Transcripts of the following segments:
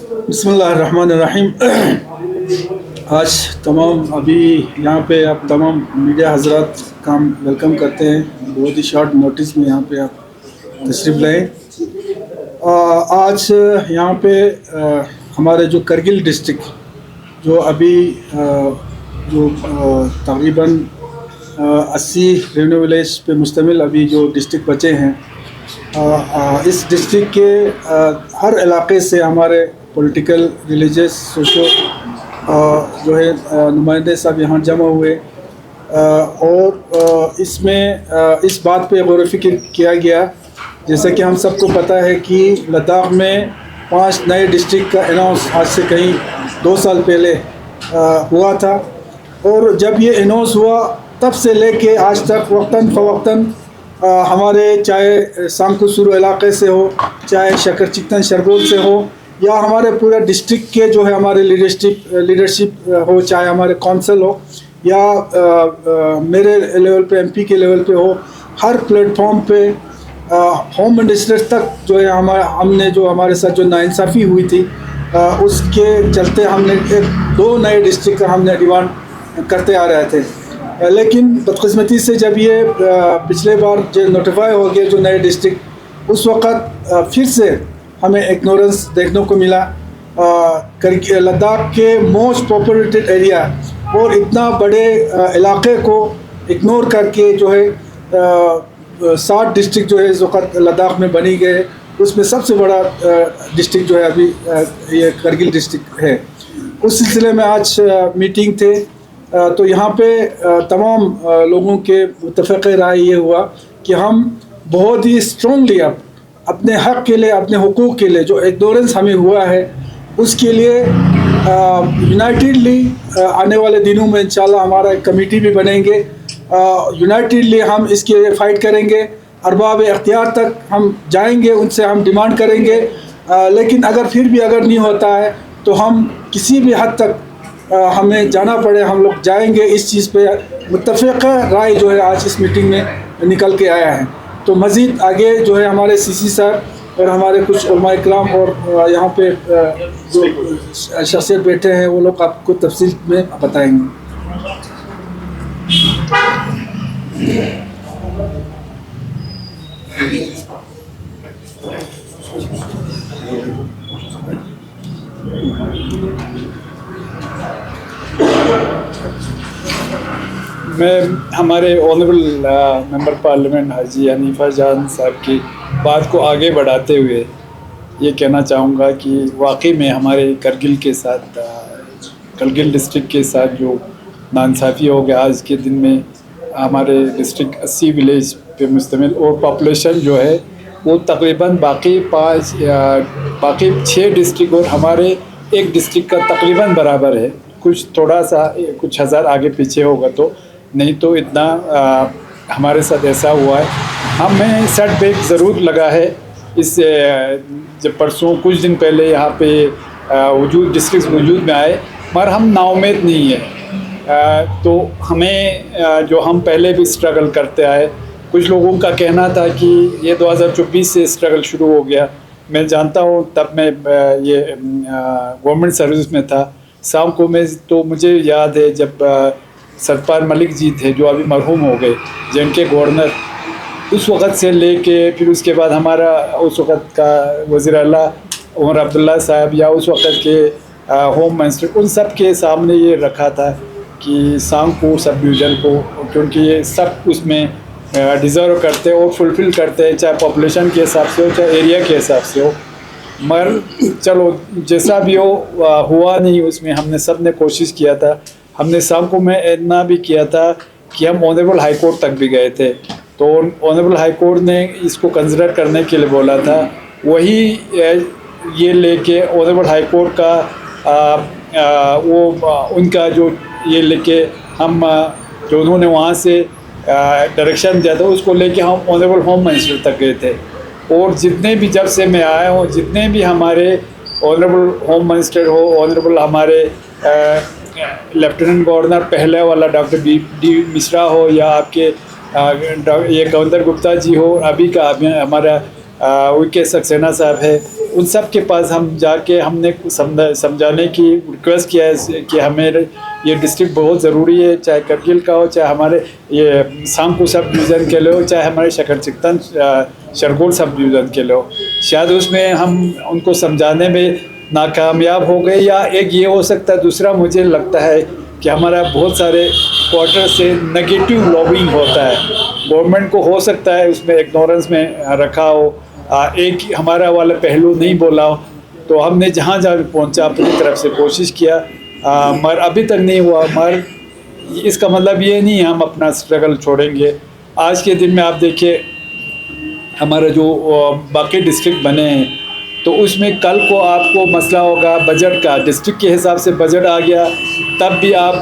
बिस्मिल्लाहिर्रहमानिर्रहीम। आज तमाम अभी यहाँ पे आप तमाम मीडिया हजरात का हम वेलकम करते हैं। बहुत ही शॉर्ट नोटिस में यहाँ पे आप तशरीफ़ लाए। आज यहाँ पे हमारे जो करगिल डिस्ट्रिक्ट जो अभी जो तकरीबन 80 रेवेन्यू विलेज पे मुश्तमिल अभी जो डिस्ट्रिक्ट बचे हैं, इस डिस्ट्रिक्ट के हर इलाके से हमारे पॉलिटिकल, रिलीजियस, सोशो जो है नुमाइंदे सब यहाँ जमा हुए और इसमें इस बात पे गौर फ़िक्र किया गया। जैसा कि हम सबको पता है कि लद्दाख में 5 नए डिस्ट्रिक्ट का अनाउंस आज से कहीं 2 साल पहले हुआ था और जब ये अनाउंस हुआ तब से लेके आज तक वक्तन फ़वक्तन हमारे चाहे सांकुसुरु इलाके से हो, चाहे शकर चिकन शरबोल से हो, या हमारे पूरे डिस्ट्रिक्ट के जो है हमारे लीडरशिप हो, चाहे हमारे काउंसिल हो या मेरे लेवल पे एमपी के लेवल पे हो, हर प्लेटफॉर्म पे होम मिनिस्टर तक जो है हमने जो हमारे साथ जो नाइंसाफ़ी हुई थी उसके चलते हमने 2 नए डिस्ट्रिक्ट का हमने डिमांड करते आ रहे थे। लेकिन बदकिस्मती से जब ये पिछले बार जो नोटिफाई हो गए जो नए डिस्ट्रिक्ट, उस वक़्त फिर से हमें इग्नोरेंस देखने को मिला। लद्दाख के मोस्ट पॉपुलेटेड एरिया और इतना बड़े इलाके को इग्नोर करके जो है 60 डिस्ट्रिक्ट जो है इस वक्त लद्दाख में बनी गए, उसमें सबसे बड़ा डिस्ट्रिक्ट जो है अभी ये करगिल डिस्ट्रिक्ट है। उस सिलसिले में आज मीटिंग थे तो यहाँ पे तमाम लोगों के मुत्तफ़क़ राय ये हुआ कि हम बहुत ही स्ट्रॉन्गली अब अपने हक़ के लिए, अपने हुकूक़ के लिए जो इग्नोरेंस हमें हुआ है उसके लिए यूनाइटेडली आने वाले दिनों में इंशाल्लाह हमारा एक कमेटी भी बनेंगे। यूनाइटेडली हम इसके लिए फ़ाइट करेंगे, अरबाब इख्तियार तक हम जाएंगे, उनसे हम डिमांड करेंगे। लेकिन अगर फिर भी अगर नहीं होता है तो हम किसी भी हद तक हमें जाना पड़े हम लोग जाएंगे। इस चीज़ पे मुत्तफ़क़ राय जो है आज इस मीटिंग में निकल के आया है। तो मज़ीद आगे जो है हमारे सीसी साहब और हमारे कुछ उलमा इकराम और यहाँ पे जो शख्सियत बैठे हैं वो लोग आपको तफसील में बताएंगे। मैं हमारे ऑनरेबल मेंबर पार्लियामेंट हाजी हनीफा जान साहब की बात को आगे बढ़ाते हुए ये कहना चाहूँगा कि वाकई में हमारे करगिल डिस्ट्रिक्ट के साथ जो नाइंसाफ़ी हो गया, आज के दिन में हमारे डिस्ट्रिक्ट 80 विलेज पे मुश्तमिल और पॉपुलेशन जो है वो तकरीबन बाकी 6 डिस्ट्रिक्ट और हमारे एक डिस्ट्रिक्ट का तकरीबन बराबर है। कुछ थोड़ा सा कुछ हज़ार आगे पीछे होगा तो नहीं तो इतना हमारे साथ ऐसा हुआ है। हमें सेटबैक ज़रूर लगा है। इस जब परसों कुछ दिन पहले यहाँ पे डिस्ट्रिक्ट वजूद में आए, मगर हम नाउम्मीद नहीं है। तो हमें जो हम पहले भी स्ट्रगल करते आए, कुछ लोगों का कहना था कि ये 2024 से स्ट्रगल शुरू हो गया। मैं जानता हूँ तब मैं ये गवर्नमेंट सर्विस में था। सांको में तो मुझे याद है जब सतपाल मलिक जी थे जो अभी मरहूम हो गए, जिनके गवर्नर, उस वक़्त से लेके फिर उसके बाद हमारा उस वक़्त का वज़ीर आला उमर अब्दुल्ला साहब या उस वक़्त के होम मिनिस्टर, उन सब के सामने ये रखा था कि सांको सब डिवीज़न को, क्योंकि ये सब उसमें डिज़र्व करते और फुलफ़िल करते हैं, चाहे पॉपुलेशन के हिसाब से हो चाहे एरिया के हिसाब से हो। मगर चलो जैसा भी हो, हुआ नहीं। उसमें हमने सब ने कोशिश किया था। हमने सांको में इतना भी किया था कि हम ऑनरेबल हाई कोर्ट तक भी गए थे, तो ऑनरेबल हाई कोर्ट ने इसको कंसिडर करने के लिए बोला था। वही ये लेके ऑनरेबल हाई कोर्ट का उनका जो ये लेके हम जो उन्होंने वहाँ से डायरेक्शन दिया था उसको लेके हम ऑनरेबल होम मिनिस्टर तक गए थे। और जितने भी जब से मैं आया हूँ, जितने भी हमारे ऑनरेबल होम मिनिस्टर हो, ऑनरेबल हमारे लेफ्टिनेंट गवर्नर पहले वाला डॉक्टर डी मिश्रा हो, या आपके ये गवर्नर गुप्ता जी हो, अभी का हमारा वीके सक्सेना साहब है, उन सब के पास हम जाके हमने समझाने की रिक्वेस्ट किया है कि हमें ये डिस्ट्रिक्ट बहुत ज़रूरी है, चाहे करगिल का हो, चाहे हमारे ये सांगकू सब डिवीज़न के लिए हो, चाहे हमारे शकरचिक्तन शरगोल सब डिवीज़न के लिए हो। शायद उसमें हम उनको समझाने में नाकामयाब हो गए, या एक ये हो सकता है। दूसरा मुझे लगता है कि हमारा बहुत सारे क्वार्टर से नेगेटिव लॉबिंग होता है, गवर्नमेंट को हो सकता है उसमें इग्नोरेंस में रखा हो, एक हमारा वाला पहलू नहीं बोला हो। तो हमने जहाँ जहाँ भी पहुँचा अपनी तरफ से कोशिश किया, मगर अभी तक नहीं हुआ। मगर इसका मतलब ये नहीं है हम अपना स्ट्रगल छोड़ेंगे। आज के दिन में आप देखिए हमारा जो बाकी डिस्ट्रिक्ट बने हैं, तो उसमें कल को आपको मसला होगा बजट का, डिस्ट्रिक्ट के हिसाब से बजट आ गया, तब भी आप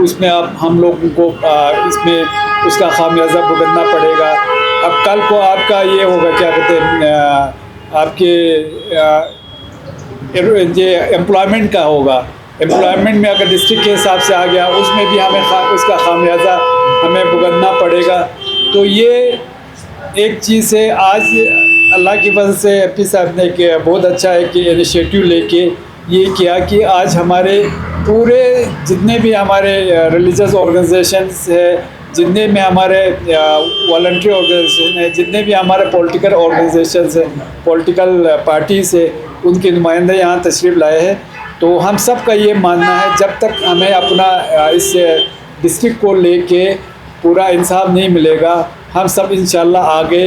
उसमें आप हम लोगों को इसमें उसका खामियाजा भुगतना पड़ेगा। अब कल को आपका ये होगा, क्या कहते हैं, आपके ये एम्प्लॉयमेंट का होगा। एम्प्लॉयमेंट में अगर डिस्ट्रिक्ट के हिसाब से आ गया, उसमें भी हमें उसका खामियाजा हमें भुगतना पड़ेगा। तो ये एक चीज़ है। आज अल्लाह की वजह से एमपी साहब ने बहुत अच्छा है कि इनिशिएटिव लेके ये किया कि आज हमारे पूरे जितने भी हमारे रिलीजियस ऑर्गेनाइजेशंस है, जितने में हमारे वॉलंटरी ऑर्गेनाइजेशन है, जितने भी हमारे पॉलिटिकल ऑर्गेनाइजेशंस है, पॉलिटिकल पार्टीज़ है, उनके नुमाइंदे यहाँ तशरीफ़ लाए हैं। तो हम सब का ये मानना है जब तक हमें अपना इस डिस्ट्रिक्ट को लेके पूरा इंसाफ नहीं मिलेगा, हम सब इंशाल्लाह आगे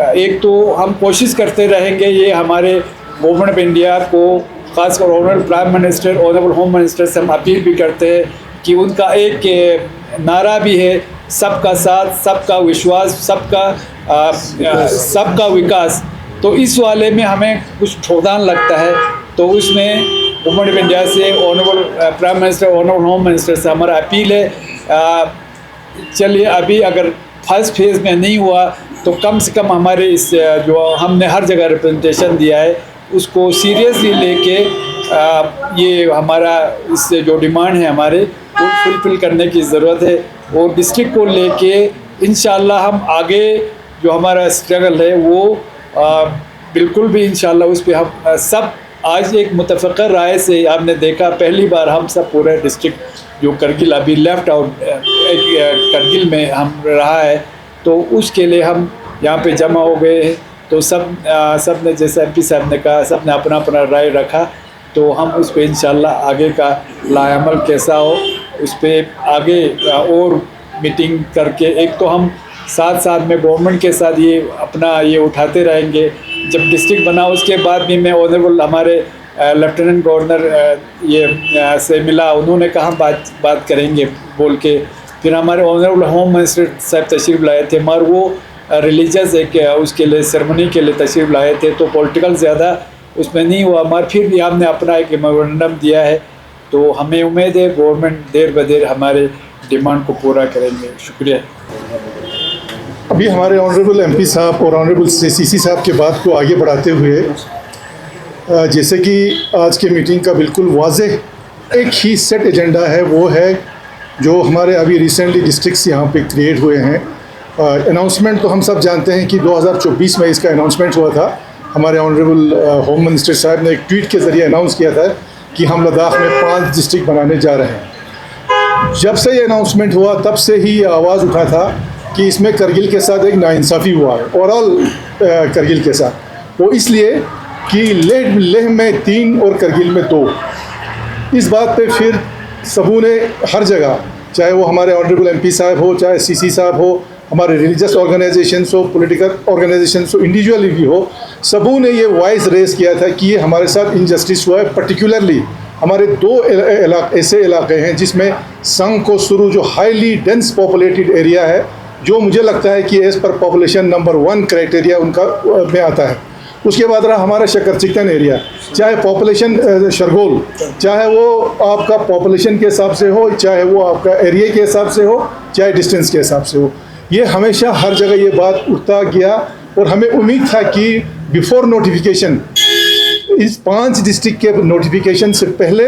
एक तो हम कोशिश करते रहेंगे। ये हमारे गवर्नमेंट ऑफ इंडिया को, ख़ासकर honourable prime minister, honourable home minister से हम अपील भी करते हैं कि उनका एक नारा भी है, सबका साथ, सबका विश्वास, सबका विकास। तो इस वाले में हमें कुछ ठोदान लगता है। तो उसमें गवर्नमेंट ऑफ इंडिया से, honourable prime minister, honourable home minister से हमारा अपील है, चलिए अभी अगर फर्स्ट फेज़ में नहीं हुआ तो कम से कम हमारे इस जो हमने हर जगह रिप्रेजेंटेशन दिया है उसको सीरियसली लेके ये हमारा इस जो डिमांड है हमारे वो फुलफिल करने की ज़रूरत है। और डिस्ट्रिक्ट को लेके इंशाल्लाह हम आगे जो हमारा स्ट्रगल है वो बिल्कुल भी इंशाल्लाह उस पर हम सब आज एक मुतफ़क़ा राय से आपने देखा, पहली बार हम सब पूरे डिस्ट्रिक्ट जो करगिल अभी लेफ़्ट आउट करगिल में हम रहा है, तो उसके लिए हम यहाँ पे जमा हो गए हैं। तो सब ने जैसे एमपी साहब ने कहा, सब ने अपना अपना राय रखा। तो हम उस पर इंशाल्लाह आगे का लाअमल कैसा हो उस पर आगे और मीटिंग करके, एक तो हम साथ साथ में गवर्नमेंट के साथ ये अपना ये उठाते रहेंगे। जब डिस्ट्रिक्ट बना उसके बाद भी मैं ऑनरेबल हमारे लेफ्टिनेंट गवर्नर ये से मिला, उन्होंने कहा बात करेंगे बोल के। फिर हमारे ऑनरेबल होम मिनिस्टर साहब तशरीफ़ लाए थे, मगर वो रिलीजियस एक उसके लिए सेरेमनी के लिए तशरीफ़ लाए थे, तो पॉलिटिकल ज़्यादा उसमें नहीं हुआ। मगर फिर भी हमने अपना एक मेमोरेंडम दिया है। तो हमें उम्मीद है गवर्नमेंट देर ब देर हमारे डिमांड को पूरा करेंगे। शुक्रिया। अभी हमारे ऑनरेबल एमपी साहब और ऑनरेबल सीसी साहब के बात को आगे बढ़ाते हुए, जैसे कि आज के मीटिंग का बिल्कुल वाज़ेह एक ही सेट एजेंडा है, वो है जो हमारे अभी रिसेंटली डिस्ट्रिक्ट्स यहाँ पे क्रिएट हुए हैं। अनाउंसमेंट तो हम सब जानते हैं कि 2024 में इसका अनाउंसमेंट हुआ था। हमारे ऑनरेबल होम मिनिस्टर साहब ने एक ट्वीट के ज़रिए अनाउंस किया था कि हम लद्दाख में 5 डिस्ट्रिक्ट बनाने जा रहे हैं। जब से ये अनाउंसमेंट हुआ तब से ही ये आवाज़ उठा था कि इसमें करगिल के साथ एक नाइंसाफ़ी हुआ है, ओवरऑल करगिल के साथ। वो इसलिए कि लेह में 3 और करगिल में 2। इस बात पे फिर सबू ने हर जगह, चाहे वो हमारे ऑनरेबल एमपी साहब हो, चाहे सीसी साहब हो, हमारे रिलीजियस ऑर्गेनाइजेशंस हो, पॉलिटिकल ऑर्गेनाइजेशंस हो, इंडिविजुअली भी हो, सबू ने ये वॉइस रेस किया था कि ये हमारे साथ इनजस्टिस हुआ है। पर्टिकुलरली हमारे 2 ऐसे इलाके हैं जिसमें संगको सुरु जो हाईली डेंस पॉपुलेटेड एरिया है, जो मुझे लगता है कि as per population number 1 criteria उनका में आता है। उसके बाद रहा हमारा शकरचिक्तन एरिया, चाहे पॉपुलेशन शरगोल, चाहे वो आपका पॉपुलेशन के हिसाब से हो, चाहे वो आपका एरिया के हिसाब से हो, चाहे डिस्टेंस के हिसाब से हो, ये हमेशा हर जगह ये बात उठता गया। और हमें उम्मीद था कि बिफोर नोटिफिकेशन, इस 5 डिस्ट्रिक्ट के नोटिफिकेशन से पहले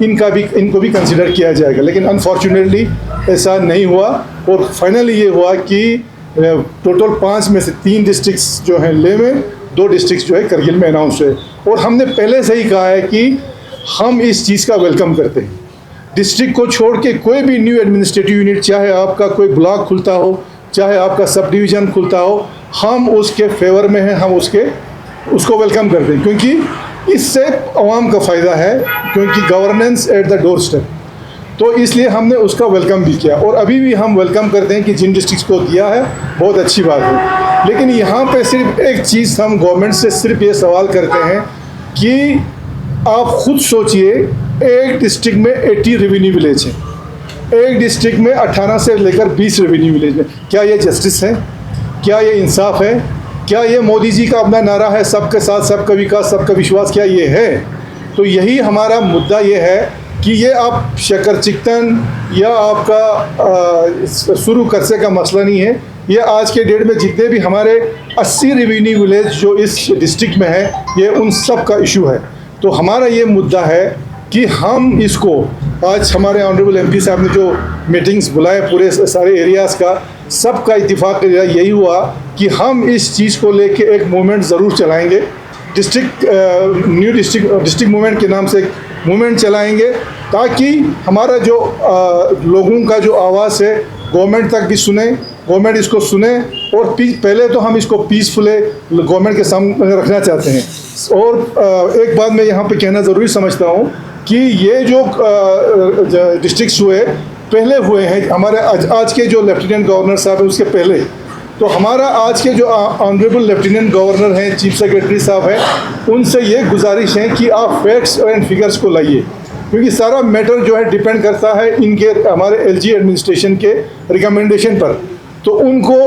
इनको भी कंसिडर किया जाएगा, लेकिन अनफॉर्चुनेटली ऐसा नहीं हुआ। और फाइनली ये हुआ कि टोटल 5 में से 3 डिस्ट्रिक्ट्स जो हैं लेह में, 2 डिस्ट्रिक्ट्स जो है करगिल में अनाउंस हुए। और हमने पहले से ही कहा है कि हम इस चीज़ का वेलकम करते हैं। डिस्ट्रिक्ट को छोड़ के कोई भी न्यू एडमिनिस्ट्रेटिव यूनिट, चाहे आपका कोई ब्लॉक खुलता हो, चाहे आपका सब डिवीज़न खुलता हो, हम उसके फेवर में हैं, हम उसको वेलकम करते हैं, क्योंकि इससे आवाम का फ़ायदा है, क्योंकि governance at the door step. तो इसलिए हमने उसका वेलकम भी किया और अभी भी हम वेलकम करते हैं कि जिन डिस्ट्रिक्ट्स को दिया है बहुत अच्छी बात है। लेकिन यहाँ पे सिर्फ एक चीज़ हम गवर्नमेंट से सिर्फ ये सवाल करते हैं कि आप खुद सोचिए, एक डिस्ट्रिक्ट में 80 रेवेन्यू विलेज है, एक डिस्ट्रिक्ट में 18 से लेकर 20 रेवेन्यू विलेज में। क्या ये जस्टिस है? क्या ये इंसाफ है? क्या ये मोदी जी का अपना नारा है सबके साथ सबका विकास सबका विश्वास? क्या ये है? तो यही हमारा मुद्दा ये है कि ये आप शक्कर चिकन या आपका शुरू करसे का मसला नहीं है। ये आज के डेट में जितने भी हमारे 80 रेवेन्यू विलेज जो इस डिस्ट्रिक्ट में है, ये उन सब का इशू है। तो हमारा ये मुद्दा है कि हम इसको, आज हमारे ऑनरेबल एमपी साहब ने जो मीटिंग्स बुलाए पूरे सारे एरियाज़ का, सबका इत्तेफाक यही हुआ कि हम इस चीज़ को लेके एक मूवमेंट ज़रूर चलाएंगे। न्यू डिस्ट्रिक्ट मूवमेंट के नाम से एक मूवमेंट चलाएंगे, ताकि हमारा जो लोगों का जो आवाज़ है गवर्नमेंट तक भी सुने, गवर्नमेंट इसको सुने। और पहले तो हम इसको पीसफुली गवर्नमेंट के सामने रखना चाहते हैं। और एक बात मैं यहाँ पे कहना ज़रूरी समझता हूँ कि ये जो डिस्ट्रिक्ट्स हुए पहले हुए हैं, हमारे आज के जो लेफ्टिनेंट गवर्नर साहब हैं उसके पहले, तो हमारा आज के जो ऑनरेबल लेफ्टिनेंट गवर्नर हैं, चीफ सेक्रेटरी साहब हैं, उनसे ये गुजारिश है कि आप फैक्ट्स एंड फिगर्स को लाइए, क्योंकि सारा मैटर जो है डिपेंड करता है इनके हमारे एलजी एडमिनिस्ट्रेशन के रिकमेंडेशन पर। तो उनको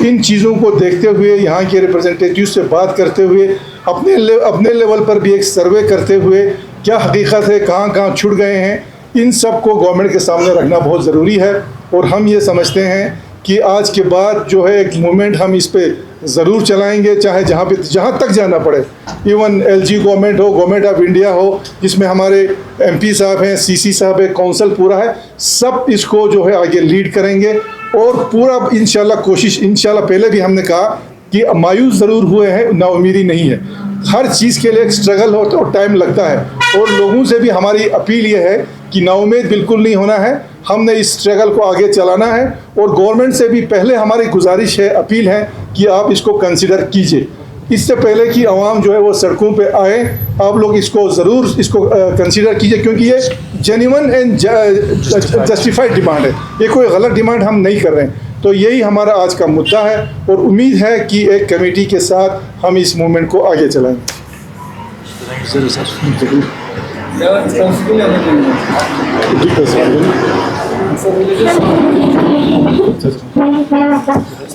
इन चीज़ों को देखते हुए, यहाँ के रिप्रेजेंटेटिव से बात करते हुए, अपने लेवल पर भी एक सर्वे करते हुए क्या हकीकत है, कहाँ कहाँ छूट गए हैं, इन सब को गवर्नमेंट के सामने रखना बहुत ज़रूरी है। और हम ये समझते हैं कि आज के बाद जो है एक मूवमेंट हम इस पे ज़रूर चलाएंगे, चाहे जहाँ तक जाना पड़े। इवन एलजी गवर्नमेंट हो, गवर्नमेंट ऑफ इंडिया हो, जिसमें हमारे एमपी साहब हैं, सीसी साहब है, काउंसिल पूरा है, सब इसको जो है आगे लीड करेंगे। और पूरा इंशाल्लाह कोशिश, इंशाल्लाह पहले भी हमने कहा कि मायूस ज़रूर हुए हैं, नाउमीदी नहीं है। हर चीज़ के लिए एक स्ट्रगल हो तो टाइम लगता है, और लोगों से भी हमारी अपील ये है कि नाउमीद बिल्कुल नहीं होना है, हमने इस स्ट्रगल को आगे चलाना है। और गवर्नमेंट से भी पहले हमारी गुजारिश है, अपील है कि आप इसको कंसिडर कीजिए, इससे पहले कि आवाम जो है वो सड़कों पे आए, आप लोग इसको ज़रूर इसको कंसिडर कीजिए, क्योंकि ये जेन्युइन एंड जस्टिफाइड डिमांड है, ये कोई गलत डिमांड हम नहीं कर रहे हैं। तो यही हमारा आज का मुद्दा है, और उम्मीद है कि एक कमेटी के साथ हम इस मूवमेंट को आगे चलाएंगे।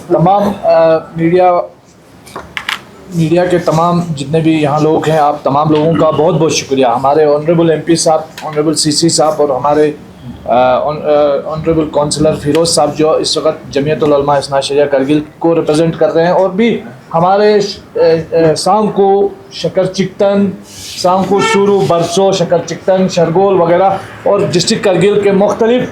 तमाम मीडिया के तमाम जितने भी यहाँ लोग हैं, आप तमाम लोगों का बहुत बहुत शुक्रिया। हमारे ऑनरेबल एमपी साहब, ऑनरेबल सीसी साहब और हमारे ऑनरेबल काउंसलर फिरोज़ साहब जो इस वक्त जमीयतुल उलमा इस्ना शरिया करगिल को रिप्रेजेंट कर रहे हैं, और भी हमारे शाम को शक्कर चिकन, शाम को शुरू बरसो, शक्कर चिकन, शरगोल वगैरह, और डिस्ट्रिक्ट करगिल के मुख्तलिफ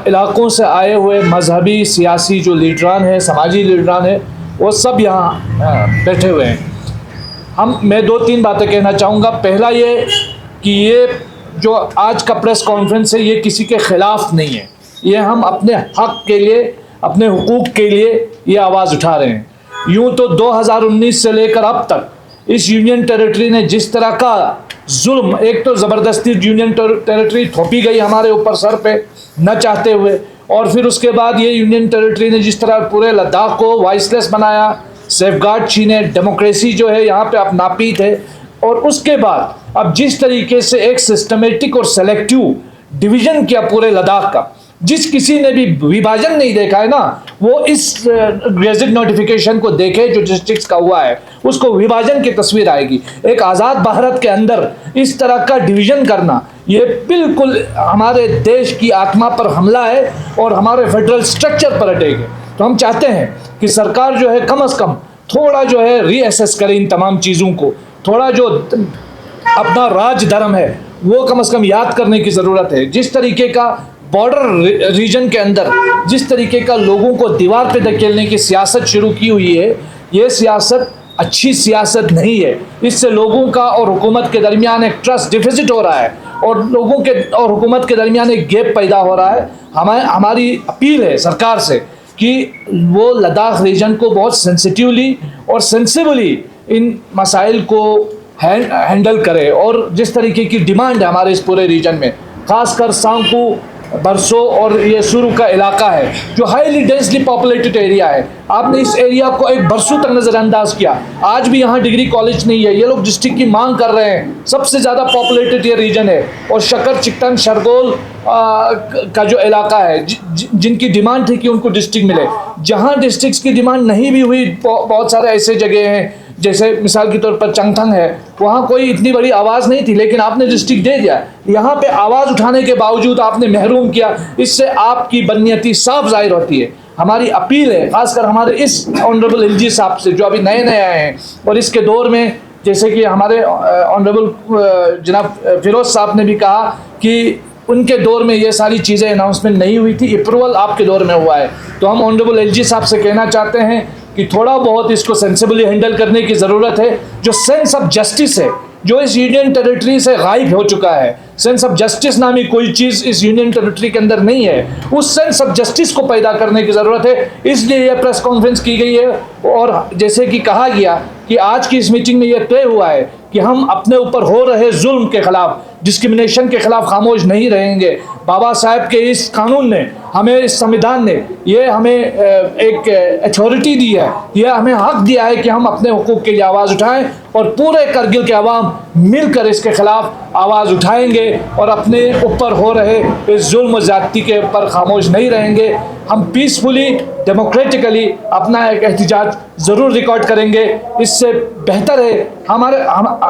इलाक़ों से आए हुए मजहबी सियासी जो लीडरान हैं, समाजी लीडरान हैं, वो सब यहाँ बैठे हुए हैं। मैं 2-3 बातें कहना चाहूँगा। पहला ये कि ये जो आज का प्रेस कॉन्फ्रेंस है, ये किसी के ख़िलाफ़ नहीं है, ये हम अपने हक़ के लिए, अपने हुकूक़ के लिए ये आवाज़ उठा रहे हैं। यूँ तो 2019 से लेकर अब तक इस यूनियन टेरिटरी ने जिस तरह का जुल्म, एक तो ज़बरदस्ती यूनियन टेरिटरी थोपी गई हमारे ऊपर सर पे न चाहते हुए, और फिर उसके बाद ये यूनियन टेरिटरी ने जिस तरह पूरे लद्दाख को वॉइसलेस बनाया, सेफगार्ड छीने, डेमोक्रेसी जो है यहाँ पे अब नापीद है, और उसके बाद अब जिस तरीके से एक सिस्टमेटिक और सेलेक्टिव डिवीज़न किया पूरे लद्दाख का, जिस किसी ने भी विभाजन नहीं देखा है ना, वो इस गेजेट नोटिफिकेशन को देखे जो डिस्ट्रिक्ट्स का हुआ है, उसको विभाजन की तस्वीर आएगी। एक आज़ाद भारत के अंदर इस तरह का डिवीज़न करना, ये बिल्कुल हमारे देश की आत्मा पर हमला है और हमारे फेडरल स्ट्रक्चर पर अटैक है। तो हम चाहते हैं कि सरकार जो है कम से कम थोड़ा जो है रीअसेस करे इन तमाम चीज़ों को, थोड़ा जो अपना राज धर्म है वो कम से कम याद करने की ज़रूरत है। जिस तरीके का बॉर्डर रीजन के अंदर जिस तरीके का लोगों को दीवार पे धकेलने की सियासत शुरू की हुई है, ये सियासत अच्छी सियासत नहीं है। इससे लोगों का और हुकूमत के दरमियान एक ट्रस्ट डिफिसिट हो रहा है और लोगों के और हुकूमत के दरमियान एक गैप पैदा हो रहा है। हमारी अपील है सरकार से कि वो लद्दाख रीजन को बहुत सेंसिटिवली और सेंसिबली इन मसाइल को हैंडल करे। और जिस तरीके की डिमांड है हमारे इस पूरे रीजन में, ख़ासकर सांगपू, बरसो और ये सुरू का इलाका है जो हाईली डेंसली पॉपुलेटेड एरिया है, आपने इस एरिया को एक बरसों तक नज़रअंदाज किया। आज भी यहाँ डिग्री कॉलेज नहीं है। ये लोग डिस्ट्रिक्ट की मांग कर रहे हैं। सबसे ज़्यादा पॉपुलेटेड ये रीजन है और शकर चिकटन शरगोल का जो इलाका है जिनकी डिमांड थी कि उनको डिस्ट्रिक्ट मिले। जहाँ डिस्ट्रिक्ट्स की डिमांड नहीं भी हुई, बहुत सारे ऐसे जगह हैं जैसे मिसाल के तौर पर चंगथंग है, वहाँ कोई इतनी बड़ी आवाज़ नहीं थी लेकिन आपने डिस्ट्रिक्ट दे दिया। यहाँ पे आवाज़ उठाने के बावजूद आपने महरूम किया। इससे आपकी बदनीयती साफ जाहिर होती है। हमारी अपील है खासकर हमारे इस ऑनरेबल एलजी साहब से जो अभी नए नए आए हैं और इसके दौर में जैसे कि हमारे ऑनरेबल जनाब फिरोज़ साहब ने भी कहा कि उनके दौर में ये सारी चीज़ें अनाउंसमेंट नहीं हुई थी, अप्रूवल आपके दौर में हुआ है। तो हम ऑनरेबल एलजी साहब से कहना चाहते हैं कि थोड़ा बहुत इसको सेंसिबली हैंडल करने की ज़रूरत है। जो सेंस ऑफ जस्टिस है जो इस यूनियन टेरिटरी से गायब हो चुका है, सेंस ऑफ जस्टिस नामी कोई चीज़ इस यूनियन टेरिटरी के अंदर नहीं है, उस सेंस ऑफ जस्टिस को पैदा करने की ज़रूरत है। इसलिए यह प्रेस कॉन्फ्रेंस की गई है और जैसे कि कहा गया कि आज की इस मीटिंग में यह तय हुआ है कि हम अपने ऊपर हो रहे जुल्म के खिलाफ, डिस्क्रिमिनेशन के खिलाफ खामोश नहीं रहेंगे। बाबा साहब के इस कानून ने हमें, इस संविधान ने ये हमें एक अथॉरिटी दी है, यह हमें हक दिया है कि हम अपने हुकूक के लिए आवाज़ उठाएं और पूरे करगिल के अवाम मिलकर इसके खिलाफ आवाज़ उठाएंगे और अपने ऊपर हो रहे इस जुल्म ज़्यादती के ऊपर खामोश नहीं रहेंगे। हम पीसफुली, डेमोक्रेटिकली अपना एक एहतजाज ज़रूर रिकॉर्ड करेंगे। इससे बेहतर है हम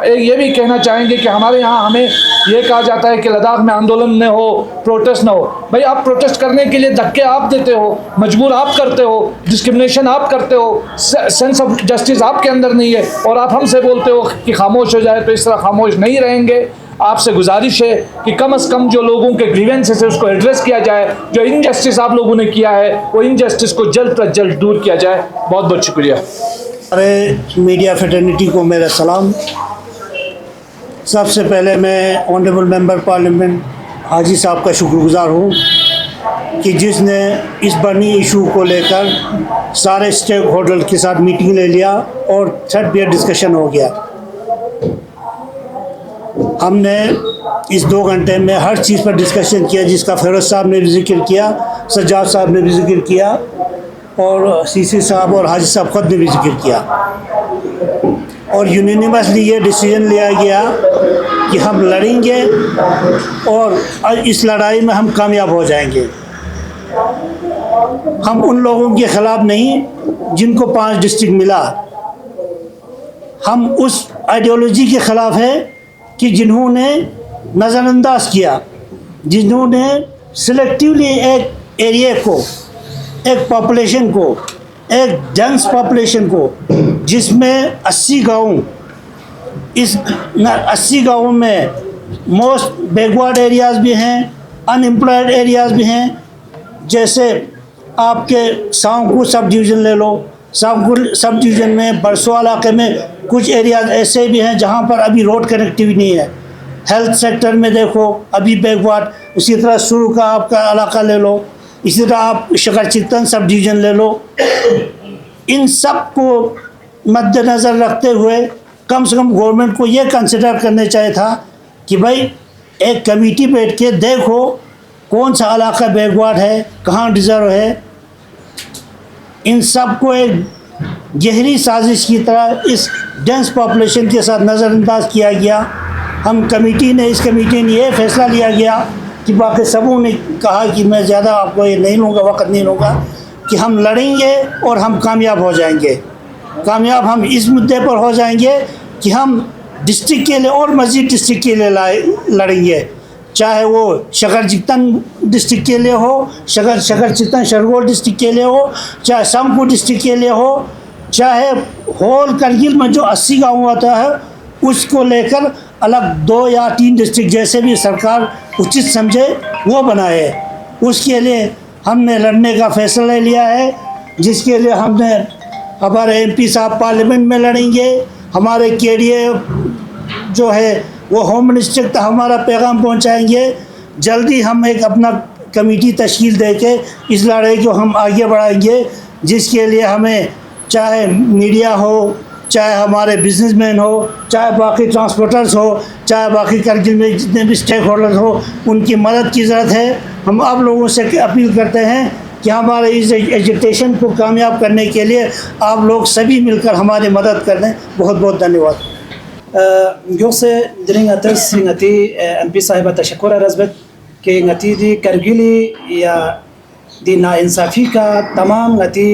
ये भी कहना चाहेंगे कि हमारे यहाँ हमें ये कहा जाता है कि लद्दाख में आंदोलन न हो, प्रोटेस्ट न हो। भाई आप प्रोटेस्ट करने के लिए धक्के आप देते हो, मजबूर आप करते हो, डिस्क्रिमिनेशन आप करते हो, सेंस ऑफ जस्टिस आपके अंदर नहीं है और आप हमसे बोलते हो कि खामोश हो जाए। तो इस तरह खामोश नहीं रहेंगे। आपसे गुजारिश है कि कम से कम जो लोगों के ग्रीवेंसेस है उसको एड्रेस किया जाए। जो इनजस्टिस आप लोगों ने किया है वो इनजस्टिस को जल्द अज जल्द दूर किया जाए। बहुत बहुत शुक्रिया। सारे मीडिया फ्रेटर्निटी को मेरा सलाम। सबसे पहले मैं ऑनरेबल मेंबर पार्लियामेंट हाजी साहब का शुक्रगुजार हूँ कि जिसने इस बर्निंग इशू को लेकर सारे स्टेक होल्डर के साथ मीटिंग ले लिया और थर्ड पीरियड डिस्कशन हो गया। हमने इस 2 घंटे में हर चीज़ पर डिस्कशन किया जिसका फिरोज़ साहब ने भी जिक्र किया, सज्जाद साहब ने भी जिक्र किया और सीसी साहब और हाजी साहब खुद ने भी जिक्र किया और यूनिनिमसली ये डिसीजन लिया गया कि हम लड़ेंगे और इस लड़ाई में हम कामयाब हो जाएंगे। हम उन लोगों के ख़िलाफ़ नहीं जिनको 5 डिस्ट्रिक्ट मिला, हम उस आइडियोलॉजी के ख़िलाफ़ है कि जिन्होंने नज़रअंदाज किया, जिन्होंने सिलेक्टिवली एक एरिया को, एक पॉपुलेशन को, एक डेंस पॉपुलेशन को जिसमें 80 गाँव, इस 80 गाँवों में मोस्ट बैकवर्ड एरियाज़ भी हैं, अनएम्प्लॉयड एरियाज़ भी हैं। जैसे आपके सांगपू सब डिवीज़न ले लो, सांगपू सब डिवीज़न में बरसो इलाके में कुछ एरियाज ऐसे भी हैं जहाँ पर अभी रोड कनेक्टिविटी नहीं है। हेल्थ सेक्टर में देखो अभी बैकवर्ड, उसी तरह सुरू का आपका इलाका ले लो, इसी तरह आप शकर चिकटन सब डिवीज़न ले लो। इन सब को मद्देनज़र रखते हुए कम से कम गवर्नमेंट को ये कंसिडर करना चाहिए था कि भाई एक कमेटी बैठ के देखो कौन सा इलाका बैकवर्ड है, कहाँ डिज़र्व है। इन सब को एक गहरी साजिश की तरह इस डेंस पॉपुलेशन के साथ नज़रअंदाज किया गया। इस कमेटी ने ये फैसला लिया गया कि बाकी सबों ने कहा कि मैं ज़्यादा आपको ये नहीं लूँगा, वक्त नहीं लूँगा, कि हम लड़ेंगे और हम कामयाब हो जाएंगे। कामयाब हम इस मुद्दे पर हो जाएंगे कि हम डिस्ट्रिक्ट के लिए और मज़ीद डिस्ट्रिक्ट के लिए लड़ेंगे, चाहे वो शकर चिकटन डिस्ट्रिक्ट के लिए हो, शकर चिकटन शरगोल डिस्ट्रिक्ट के लिए हो, चाहे सांगपू डिस्ट्रिक्ट के लिए हो, चाहे होल करगिल में जो 80 गाँव होता है उसको लेकर अलग 2 या 3 डिस्ट्रिक्ट जैसे भी सरकार उचित समझे वो बनाए। उसके लिए हमने लड़ने का फैसला लिया है, जिसके लिए हमने हमारे एमपी साहब पार्लियामेंट में लड़ेंगे। हमारे केडीए जो है वो होम मिनिस्टर तक हमारा पैगाम पहुंचाएंगे। जल्दी हम एक अपना कमेटी तश्कील देके इस लड़ाई को हम आगे बढ़ाएंगे, जिसके लिए हमें चाहे मीडिया हो, चाहे हमारे बिजनेसमैन हो, चाहे बाकी ट्रांसपोर्टर्स हो, चाहे बाकी करगिल में जितने भी स्टेक होल्डर्स हो, उनकी मदद की ज़रूरत है। हम आप लोगों से अपील करते हैं कि हमारे इस एजुटेशन को कामयाब करने के लिए आप लोग सभी मिलकर हमारी मदद कर दें। बहुत बहुत धन्यवाद। Yoksa diring atas ngati MP sahiba tashakkur razbat ke ngati di Kargili ya di नाइंसाफ़ी का तमाम ngati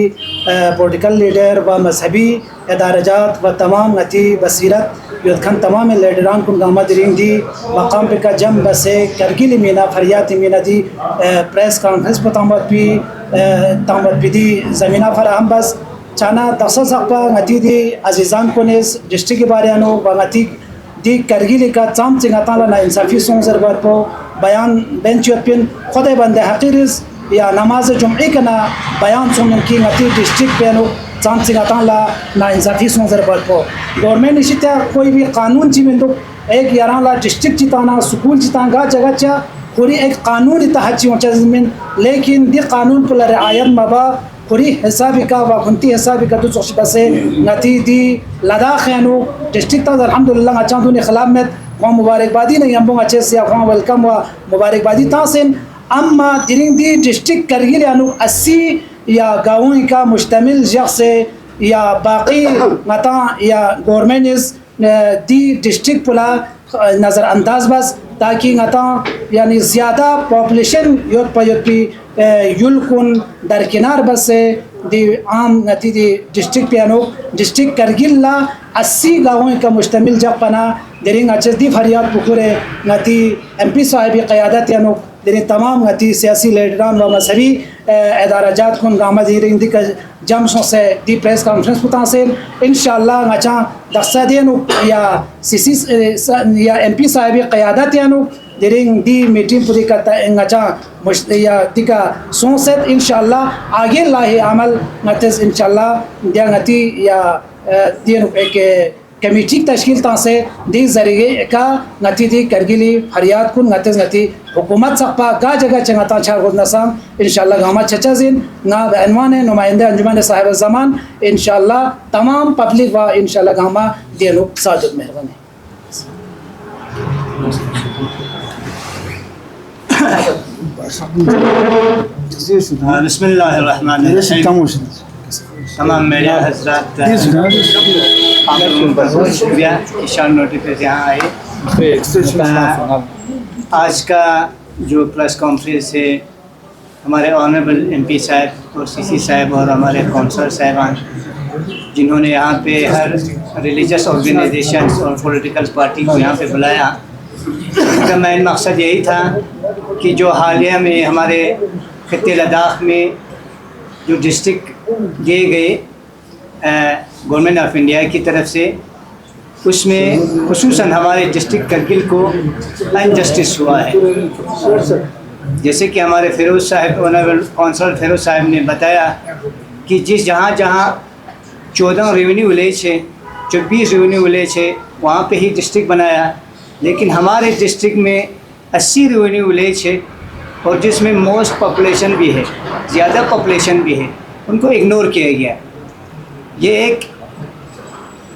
पॉलिटिकल लीडर व मजहबी इदारजात व तमाम ngati बसीरत युद्धखन तमाम लीडरान कुन गामा दिरिंग दी मकाम पे का जम बसे करगिल मीना फरियात मीना दी प्रेस कॉन्फ्रेंस पर तामत दी ज़मीना फराहम बस चाना दसा सकपा ngati di azizan kones district ke bare ano wa ngati di Kargil ka cham chinga la नाइंसाफ़ी song zerbat po bayan bench pin khode bande haqiris या नमाज जुम्मे का ना बयान सुनने की ngati डिस्ट्रिक्ट पे नो चांस सिंगाता ला नाइंसाफ़ी सोचर बरपो गवर्नमेंट इशिता कोई भी कानून चीमें तो एक यारा ला डिस्ट्रिक्ट चिताना स्कूल चितांगा जगह चा पूरी एक कानून इताहची ऊंचा ज़मीन लेकिन दी कानून पर रियायत मबा पूरी हिसाबी का वकुंती हिसाबी का तो सोचता से ngati दी लद्दाख यानो डिस्ट्रिक्ट तक अल्हम्दुलिल्लाह अच्छा तो निखलाब में कौम मुबारकबादी नहीं हम अच्छे से कौम वेलकम व मुबारकबादी तासिन अम्मा दिरिंग दी डिस्ट्रिक्ट करगिल यानो 80 या गाँवों का मुश्तमिल जैसे या बाकी मता या गवर्नमेंट इस दी डिस्ट्रिक्ट पुला नज़रअंदाज बस ताकि मता यानी ज़्यादा पॉपुलेशन यूथ पी युलकुन दरकिनार बस से दी आम नती दी डिस्ट्रिक्ट पियानो डिस्ट्रिक्ट करगिल ला 80 गाँवों का मुश्तमिल जब पना दिरिंग अच्छे दी फरियाद पुकुरे नती MP साहिबी क़यादत यानो दिरी तमाम ngati सियासी लीडरान व मजहबी इदारजात कुन गामा दिरिंग दी जमसों से दी प्रेस कॉन्फ्रेंस पुता से इंशाअल्लाह ngacā दस्सा देनु या सीसी या MP साहिबी क़यादत यानो दिरिंग दी मीटिंग पूरी करता ngacā या दिका सोंसेट इंशाअल्लाह आगे लाहे अमल ngatiz इंशाअल्लाह दिया ngati या दिनु एक कमेटी तश्कील तासे दी जरिए का ngati दी करगिली फरियाद कुन ngatiz ngati हुकूमत सकपा गा जगह चंगता छा गुदनसाम इंशाअल्लाह गामा चचा जिन ना अनवान नुमाइंदे अंजुमन साहिब ज़मान इंशाअल्लाह तमाम पब्लिक व इंशाअल्लाह गामा देनु साजुद मेहरबानी बिस्मिल्लाहिर्रहमानिर्रहीम तमाम मीडिया हज़रात बहुत शुक्रिया ईशान नोटिफिकेशन यहाँ आए। आज का जो प्रेस कॉन्फ्रेंस है हमारे ऑनरेबल MP साहब और CC साहब और हमारे काउंसलर साहबान जिन्होंने यहाँ पे हर रिलीजियस ऑर्गेनाइजेशंस और पॉलिटिकल पार्टी को यहाँ पे बुलाया, इसका मेन मकसद यही था कि जो हालिया में हमारे खित्ते लद्दाख में जो डिस्ट्रिक्ट दिए गए गवर्नमेंट ऑफ इंडिया की तरफ से, उसमें खुसूसन हमारे डिस्ट्रिक्ट करगिल को अनजस्टिस हुआ है। जैसे कि हमारे फिरोज़ साहब ऑनरेबल काउंसलर फिरोज़ साहब ने बताया कि जिस जहाँ 14 रेवेन्यू विलेज है, 24 रेवेन्यू विलेज है, वहाँ पे ही डिस्ट्रिक्ट बनाया, लेकिन हमारे डिस्ट्रिक्ट में 80 रेवेन्यू विलेज है और जिसमें मोस्ट पॉपुलेशन भी है, ज़्यादा पॉपुलेशन भी है, उनको इग्नोर किया गया। ये एक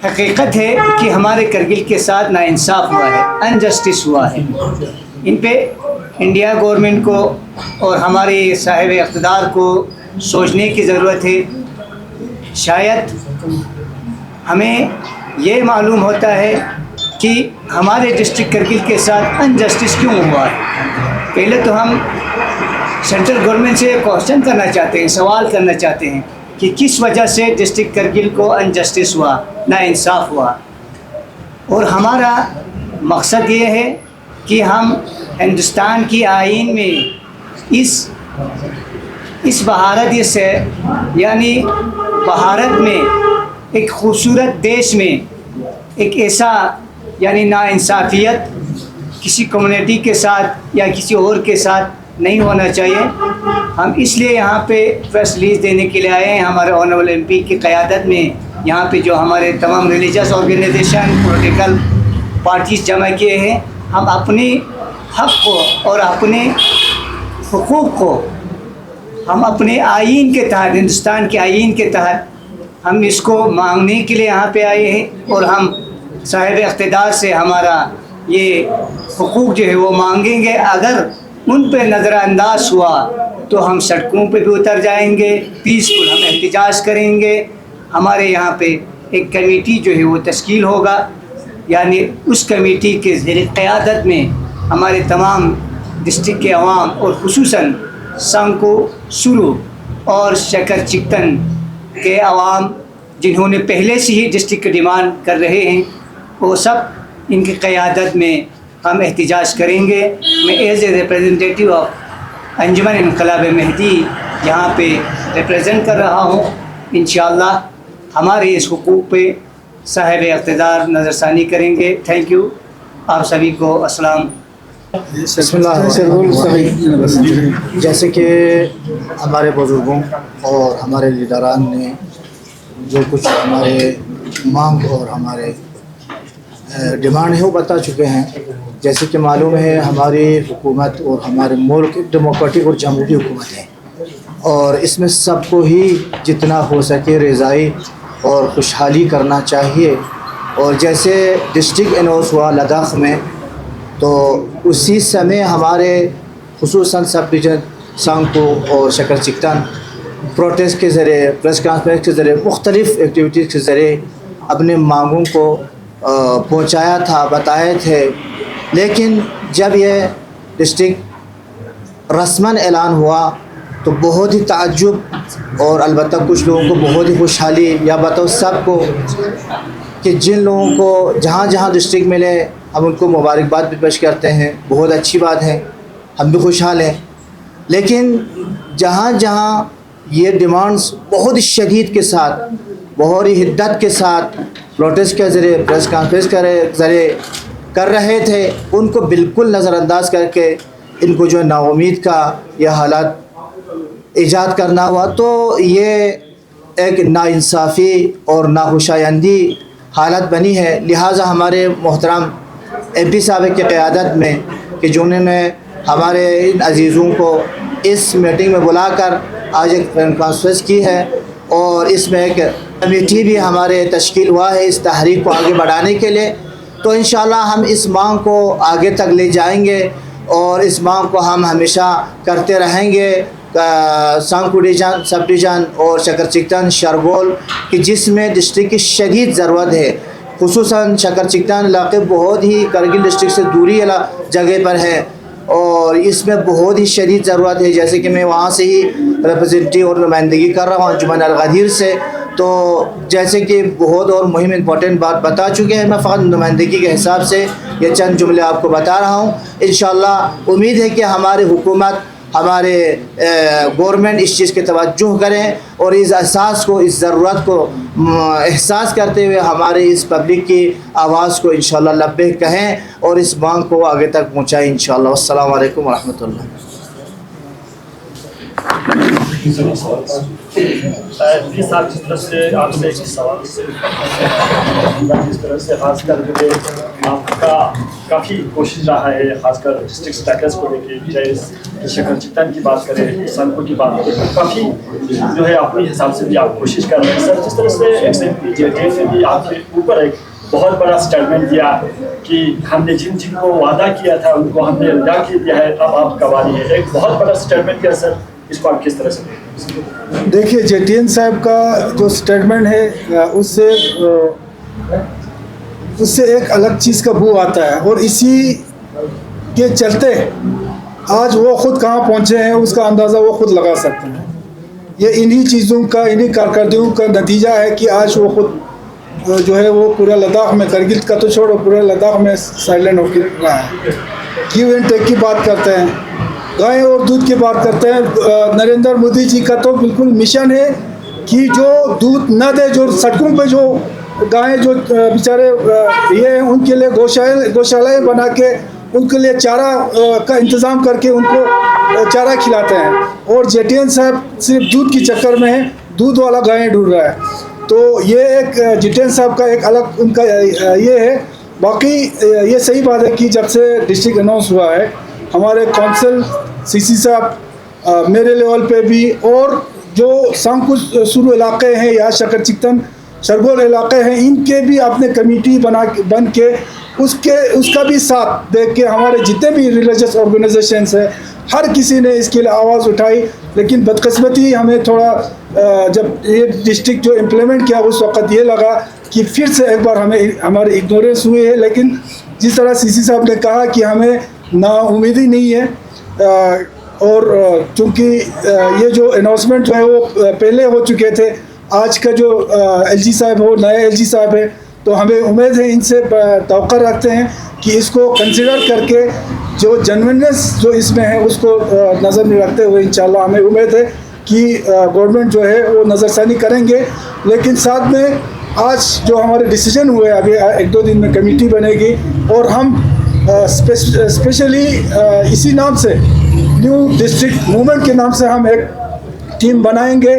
हकीकत है कि हमारे करगिल के साथ नाइंसाफ़ हुआ है, अनजस्टिस हुआ है। इन पे इंडिया गवर्नमेंट को और हमारे साहिब इक़्तिदार को सोचने की ज़रूरत है। शायद हमें ये मालूम होता है कि हमारे डिस्ट्रिक्ट करगिल के साथ अनजस्टिस क्यों हुआ है। पहले तो हम सेंट्रल गवर्नमेंट से क्वेश्चन करना चाहते हैं, सवाल करना चाहते हैं कि किस वजह से डिस्ट्रिक्ट करगिल को अनजस्टिस हुआ, नाइंसाफ़ हुआ। और हमारा मकसद ये है कि हम हिंदुस्तान की आईन में इस भारत से यानी भारत में एक खूबसूरत देश में एक ऐसा यानी नाइंसाफ़ियत किसी कम्युनिटी के साथ या किसी और के साथ नहीं होना चाहिए। हम इसलिए यहाँ पे प्रेस रिलीज़ देने के लिए आए हैं। हमारे ऑनरेबल एमपी की क़यादत में यहाँ पे जो हमारे तमाम रिलीजियस ऑर्गेनाइजेशन, पॉलिटिकल पार्टीज जमा किए हैं, हम अपने हक़ को और अपने हुकूक़ को हम अपने आईन के तहत, हिंदुस्तान के आईन के तहत हम इसको मांगने के लिए यहाँ पे आए हैं। और हम साहिब इक़्तिदार से हमारा ये हुकूक़ जो है वो मांगेंगे। अगर उन पे नज़रअंदाज हुआ तो हम सड़कों पे भी उतर जाएंगे, पीसफुल हम एहतजाज करेंगे। हमारे यहाँ पे एक कमेटी जो है वो तश्कील होगा, यानी उस कमेटी के ज़ेर क़यादत में हमारे तमाम डिस्ट्रिक्ट के अवाम और खुसूसन सांको सुरू और शकर चिकन के अवाम जिन्होंने पहले से ही डिस्ट्रिक्ट की डिमांड कर रहे हैं, वो सब इनकी क़यादत में हम एहतजाज करेंगे। मैं एज ए रिप्रेजेंटेटिव ऑफ अंजुमन इनक़लाब मेहदी यहाँ पे रिप्रेजेंट कर रहा हूँ। इंशाअल्लाह हमारे इस हुकूक़ पे साहिब इक़्तिदार नज़रसानी करेंगे। थैंक यू आप सभी को। अस्सलाम। जैसे कि हमारे बुज़ुर्गों और हमारे लीडरान ने जो कुछ हमारे मांग और हमारे डिमांड है वो बता चुके हैं। जैसे कि मालूम है हमारी हुकूमत और हमारे मुल्क डेमोक्रेटिक और जमहूरी हुकूमत है, और इसमें सबको ही जितना हो सके रज़ाई और खुशहाली करना चाहिए। और जैसे डिस्ट्रिक्ट अनाउंस हुआ लद्दाख में, तो उसी समय हमारे खुसूसन सब डिवीज़न सांको और शकर चिकन प्रोटेस्ट के ज़रिए, प्रेस कॉन्फ्रेंस के ज़रिए, मुख्तलिफ़ एक्टिविटीज़ के ज़रिए अपने मांगों को पहुंचाया था, बताए थे। लेकिन जब ये डिस्ट्रिक्ट रस्मन ऐलान हुआ तो बहुत ही ताज्जुब और अलबत्ता कुछ लोगों को बहुत ही खुशहाली, या बताओ सबको कि जिन लोगों को जहाँ जहाँ डिस्ट्रिक्ट मिले हम उनको मुबारकबाद भी पेश करते हैं, बहुत अच्छी बात है, हम भी खुशहाल हैं। लेकिन जहाँ जहाँ ये डिमांड्स बहुत ही शदीद के साथ, बहुत ही हिद्दत के साथ प्रोटेस्ट के ज़रिए, प्रेस कॉन्फ्रेंस के ज़रिए कर रहे थे, उनको बिल्कुल नज़रअंदाज करके इनको जो नाउमीद का यह हालात ईजाद करना हुआ, तो ये एक नाइंसाफ़ी और नाखुशायंदी हालत बनी है। लिहाजा हमारे मोहतरम एमपी साहब की क़यादत में कि जिन्होंने हमारे इन अजीज़ों को इस मीटिंग में बुलाकर आज एक कॉन्फ्रेंस की है, और इसमें एक कमेटी भी हमारे तश्कील हुआ है इस तहरीक को आगे बढ़ाने के लिए। तो इंशाअल्लाह हम इस मांग को आगे तक ले जाएंगे और इस मांग को हम हमेशा करते रहेंगे। सांको डिवीज़न, सब डिवीज़न और शकर चिकन, शरगोल कि जिसमें डिस्ट्रिक्ट की शदीद ज़रूरत है, खुसूसन शकर चिकन इलाके बहुत ही करगिल डिस्ट्रिक्ट से दूरी जगह पर है और इसमें बहुत ही शदीद ज़रूरत है। जैसे कि मैं वहाँ से ही रिप्रेजेंटेटिव और नुमाइंदगी कर रहा हूँ अंजुमन अल-गदीर से, तो जैसे कि बहुत और मुहिम इंपॉर्टेंट बात बता चुके हैं, मैं फ़कत नुमाइंदगी के हिसाब से ये चंद जुमले आपको बता रहा हूँ। इंशाअल्लाह उम्मीद है कि हमारी हुकूमत, हमारे गवर्नमेंट इस चीज़ की तवज्जो करें और इस एहसास को, इस ज़रूरत को एहसास करते हुए हमारे इस पब्लिक की आवाज़ को इंशाअल्लाह लब्बे कहें और इस मांग को आगे तक पहुँचाएँ इंशाअल्लाह। अस्सलामु अलैकुम व रहमतुल्लाह। साहब जिस तरह से आपसे एक सवाल जिस तरह से खासकर मुझे आपका काफ़ी कोशिश रहा है, खासकर डिस्ट्रिक्ट स्टेटस को लेके, चाहे शकर चिकन की बात करें, सांको की बात करें, काफ़ी जो है अपने हिसाब से भी आप कोशिश कर रहे हैं। सर जिस तरह से एक्सएमपी जेडीएफ ने भी आपके ऊपर एक बहुत बड़ा स्टेटमेंट दिया कि हमने जिन जिनको वादा किया था उनको हमने अदा कर दिया है, अब आपका बारी है, एक बहुत बड़ा स्टेटमेंट किया सर, इसको आप किस तरह से देखिए? जेटीएन साहब का जो स्टेटमेंट है उससे एक अलग चीज़ का बू आता है और इसी के चलते आज वो ख़ुद कहाँ पहुँचे हैं उसका अंदाज़ा वो ख़ुद लगा सकते हैं। ये इन्हीं चीज़ों का, इन्हीं कारकर्दगियों का नतीजा है कि आज वो ख़ुद जो है वो पूरा लद्दाख में, करगिल का तो छोड़ो, पूरे लद्दाख में साइलेंट होकर रहा है। गिव एंड टेक की बात करते हैं, गाय और दूध की बात करते हैं। नरेंद्र मोदी जी का तो बिल्कुल मिशन है कि जो दूध न दे, जो सड़कों पे जो गाय जो बेचारे ये हैं उनके लिए गौशालाएँ बना के उनके लिए चारा का इंतज़ाम करके उनको चारा खिलाते हैं। और जेटीएन साहब सिर्फ दूध के चक्कर में है, दूध वाला गायें ढूंढ रहा है। तो ये एक जेटीएन साहब का एक अलग उनका ये है। बाकी ये सही बात है कि जब से डिस्ट्रिक्ट अनाउंस हुआ है, हमारे काउंसिल सीसी साहब मेरे लेवल पे भी, और जो सांकुश सुरु इलाके हैं या शकर चिकतन शरगोल इलाके हैं, इनके भी अपने कमेटी बन के उसका भी साथ देख के हमारे जितने भी रिलीजियस ऑर्गेनाइजेशंस हैं, हर किसी ने इसके लिए आवाज़ उठाई। लेकिन बदकिस्मती हमें थोड़ा जब ये डिस्ट्रिक्ट जो इम्प्लीमेंट किया उस वक़्त ये लगा कि फिर से एक बार हमारे इग्नोरेंस हुई है। लेकिन जिस तरह सीसी साहब ने कहा कि हमें नाउमीदी नहीं है, और चूँकि ये जो अनाउंसमेंट जो है वो पहले हो चुके थे, आज का जो एलजी साहब हो, नए एलजी साहब है, तो हमें उम्मीद है इनसे तवक्को रखते हैं कि इसको कंसिडर करके जो जेन्युइननेस जो इसमें है उसको नज़र में रखते हुए इंशाल्लाह हमें उम्मीद है कि गवर्नमेंट जो है वो नज़रसानी करेंगे। लेकिन साथ में आज जो हमारे डिसीजन हुए, अभी 1-2 दिन में कमेटी बनेगी और हम स्पेशली इसी नाम से न्यू डिस्ट्रिक्ट मूवमेंट के नाम से हम एक टीम बनाएंगे,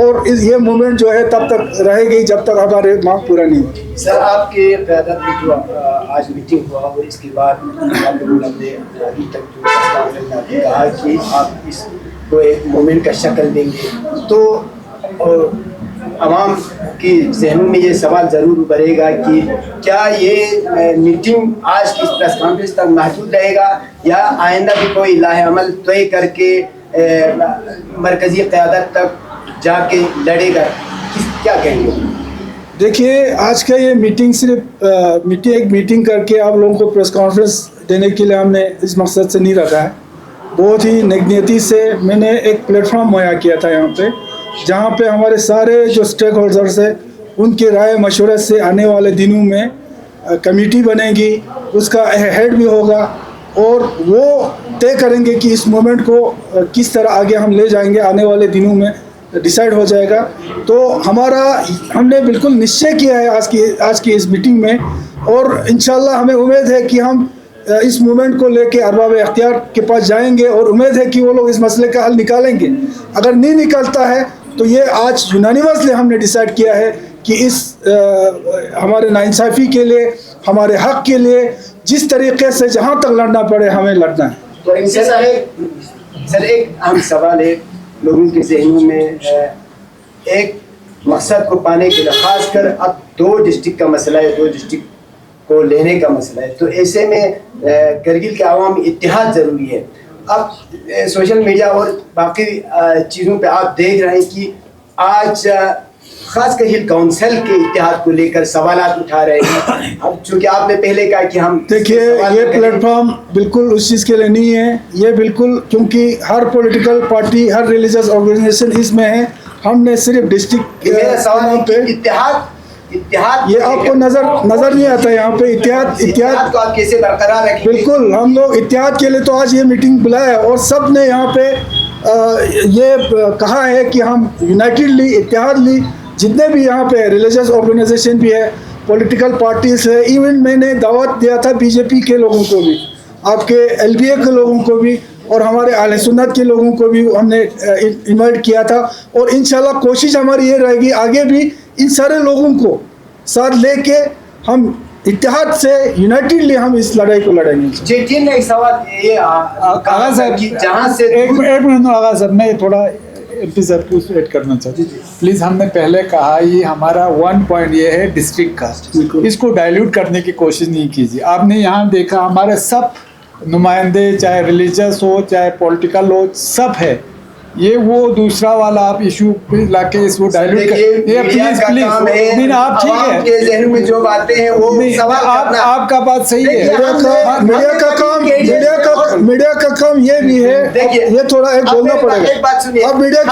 और ये मूवमेंट जो है तब तक रहेगी जब तक हमारे मांग पूरा नहीं होगी। सर, आपके क़यादत में जो आज मीटिंग हुआ और इसके बाद आप लोगों ने अभी तक जो कहा कि आप इसको एक मूवमेंट का शक्ल देंगे, तो आवाम की जहनों में ये सवाल ज़रूर उभरेगा कि क्या ये मीटिंग आज की प्रेस कॉन्फ्रेंस तक महदूद रहेगा या आइंदा भी कोई लाहे अमल तय करके मरकज़ी क़यादत तक जाके लड़ेगा? क्या कहेंगे? देखिए, आज का ये मीटिंग सिर्फ एक मीटिंग करके आप लोगों को प्रेस कॉन्फ्रेंस देने के लिए हमने इस मकसद से नहीं रखा है। बहुत ही नेकनियती से मैंने एक प्लेटफॉर्म मुहैया किया था यहाँ पे, जहाँ पे हमारे सारे जो स्टेक होल्डर्स हैं उनके राय मशवरे से आने वाले दिनों में कमेटी बनेगी, उसका हेड भी होगा, और वो तय करेंगे कि इस मूवमेंट को किस तरह आगे हम ले जाएंगे, आने वाले दिनों में डिसाइड हो जाएगा। तो हमने बिल्कुल निश्चय किया है आज की इस मीटिंग में, और इंशाल्लाह हमें उम्मीद है कि हम इस मूवमेंट को लेके अरबाब इख्तियार के पास जाएंगे, और उम्मीद है कि वो लोग इस मसले का हल निकालेंगे। अगर नहीं निकलता है तो ये आज यूनानिमसली हमने डिसाइड किया है कि इस हमारे नाइंसाफ़ी के लिए, हमारे हक़ के लिए जिस तरीके से जहाँ तक लड़ना पड़े हमें लड़ना है। तो सर एक अहम सवाल है लोगों के जहनों में, एक मकसद को पाने के लिए, खासकर अब 2 डिस्ट्रिक्ट का मसला है, 2 डिस्ट्रिक्ट को लेने का मसला है, तो ऐसे में करगिल के आवाम इत्तेहाद ज़रूरी है। अब सोशल मीडिया और बाकी चीज़ों पे आप देख रहे हैं कि आज खासकर हिल काउंसिल के इत्तेहाद को लेकर सवालात उठा रहे हैं। अब चूँकि आपने पहले कहा कि हम, देखिए, ये प्लेटफॉर्म बिल्कुल उस चीज़ के लिए नहीं है, ये बिल्कुल क्योंकि हर पॉलिटिकल पार्टी, हर रिलीजियस ऑर्गेनाइजेशन इसमें है। हमने सिर्फ डिस्ट्रिक्ट पे इत्तेहाद ये आपको नजर नहीं आता यहाँ पे इत्तेहाद को आप कैसे बरकरार रखेंगे? बिल्कुल, हम लोग इत्तेहाद के लिए तो आज ये मीटिंग बुलाया है, और सब ने यहाँ पे ये कहा है कि हम यूनाइटेडली, इत्तेहादली, जितने भी यहाँ पे रिलीजियस ऑर्गेनाइजेशन भी है, पॉलिटिकल पार्टीज है, इवन मैंने दावत दिया था बीजेपी के लोगों को भी, आपके एलबीए के लोगों को भी, और हमारे अहले सुन्नत के लोगों को भी हमने इन्वाइट किया था। और इंशाल्लाह कोशिश हमारी ये रहेगी आगे भी इन सारे लोगों को साथ लेके हम इत्तेहाद से यूनाइटेडली हम इस लड़ाई को लड़ेंगे। जेटीएन ने एक सवाल ये कहा साहब कि जहाँ से एक मिनट आगा साहब, मैं थोड़ा एमपी साहब को ऐड करना चाहता हूँ प्लीज़। हमने पहले कहा ये हमारा 1 पॉइंट ये है डिस्ट्रिक्ट का, इसको डाइल्यूट करने की कोशिश नहीं कीजिए। आपने यहाँ देखा हमारे सब नुमाइंदे, चाहे रिलीजियस हो चाहे पॉलिटिकल हो, सब है। ये वो दूसरा वाला आप इशू लाके इसको डाइल्यूट कर, ये प्लीज नहीं, आप ठीक है, के ज़हन में जो बातें हैं वो सवाल आपका बात सही है। मीडिया का काम ये भी है, ये थोड़ा एक बोलना पड़ेगा। एक बात सुनिए, अब मीडिया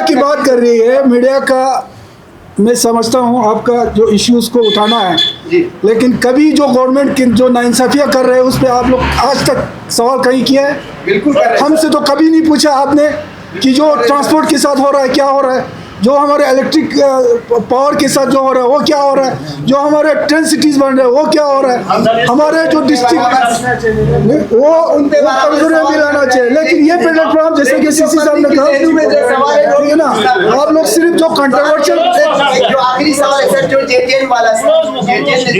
की बात कर रही है, मीडिया का मैं समझता हूँ आपका जो इश्यूज को उठाना है, लेकिन कभी जो गवर्नमेंट की जो नाइंसाफियाँ कर रहे हैं उस पर आप लोग आज तक सवाल कहीं किया है? बिल्कुल हमसे तो कभी नहीं पूछा आपने कि जो ट्रांसपोर्ट के साथ हो रहा है क्या हो रहा है। जो हमारे इलेक्ट्रिक पावर के साथ जो हो रहा है वो क्या हो रहा है, जो हमारे 10 सिटीज़ बन रहे हैं वो क्या हो रहा है, हमारे जो डिस्ट्रिक्ट वो कमजोरियाँ भी लाना चाहिए। लेकिन ये प्लेटफॉर्म जैसे कि सीसी साहब ने कहा, ठीक है ना, आप लोग सिर्फ जो कंट्रोवर्शियल आखिरी सवाल है सर, जो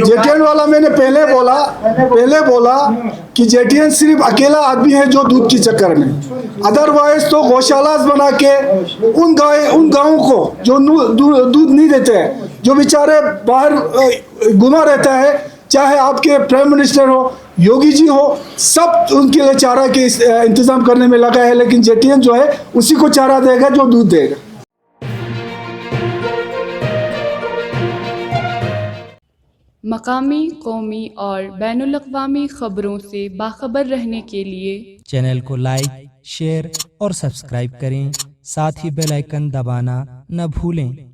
जेटीएन वाला मैंने पहले बोला कि जेटीएन सिर्फ अकेला आदमी है जो दूध की चक्कर में, अदरवाइज तो गौशाला बना के उन गाँवों को जो दूध नहीं देते हैं, जो बेचारे बाहर गुमा रहता है, चाहे आपके प्राइम मिनिस्टर हो, योगी जी हो, सब उनके लिए चारा के इंतज़ाम करने में लगा है। लेकिन जेटीएन जो है उसी को चारा देगा जो दूध देगा। मकामी, कौमी और बैनुल-अक़वामी ख़बरों से बाखबर रहने के लिए चैनल को लाइक, शेयर और सब्सक्राइब करें। साथ ही बेल आइकन दबाना न भूलें।